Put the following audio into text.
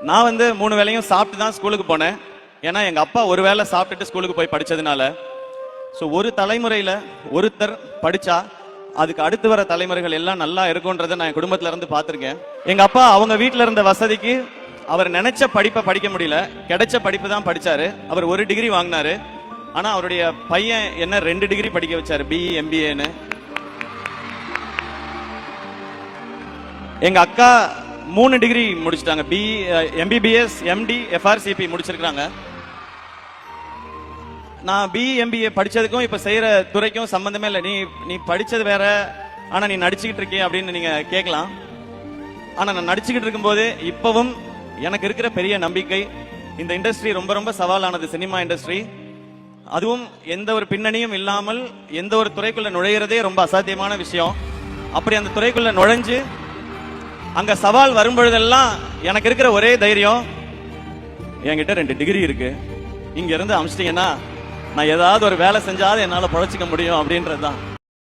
நான் வந்து 3 வேளையும் சாப்பிட்டு தான் ஸ்கூலுக்கு போனேன். ஏன்னா எங்க அப்பா ஒரு வேளை சாப்பிட்டுட்டு ஸ்கூலுக்கு போய் படிச்சதுனால. ஸோ ஒரு தலைமுறையில ஒருத்தர் படிச்சா அதுக்கு அடுத்து வர தலைமுறைகள் எல்லாம் நல்லா இருக்கும்ன்றதை நான் என் குடும்பத்துல இருந்து பார்த்திருக்கேன். எங்க அப்பா அவங்க வீட்டுல இருந்த வசதிக்கு அவர் நினைச்ச படிப்பை படிக்க முடியல, கிடைச்ச படிப்பு தான் படிச்சாரு. அவர் 1 டிகிரி வாங்கினாரு. ஆனா அவருடைய பையன் என்ன 2 டிகிரி படிக்க வச்சாரு, பிஇ எம்பிஏன்னு. எங்க அக்கா 3 டிகிரி முடிச்சிட்டாங்க, பிஇ எம்பிபிஎஸ் எம்டி எஃப்ஆர்சிபி முடிச்சிருக்காங்க. நான் பிஇ எம்பிஏ படிச்சதுக்கும் இப்ப செய்யற துறைக்கும் சம்பந்தமே இல்லை. நீ படிச்சது வேற, ஆனா நீ நடிச்சுக்கிட்டு இருக்கே அப்படின்னு நீங்க கேட்கலாம். ஆனா நான் நடிச்சுக்கிட்டு இருக்கும்போது இப்பவும் எனக்கு இருக்கிற பெரிய நம்பிக்கை, இந்த இண்டஸ்ட்ரி ரொம்ப ரொம்ப சவாலானது, சினிமா இண்டஸ்ட்ரி. அதுவும் எந்த ஒரு பின்னணியும் இல்லாமல் எந்த ஒரு துறைக்குள்ள நுழையிறதே ரொம்ப அசாத்தியமான விஷயம். அப்படி அந்த துறைக்குள்ள நுழைஞ்சு அங்க சவால் வரும்பொழுதெல்லாம் எனக்கு இருக்கிற ஒரே தைரியம், என்கிட்ட 2 டிகிரி இருக்கு, இங்க இருந்து அமிச்சிட்டீங்கன்னா நான் ஏதாவது ஒரு வேலை செஞ்சாவது என்னால பொழைச்சிக்க முடியும் அப்படின்றதுதான்.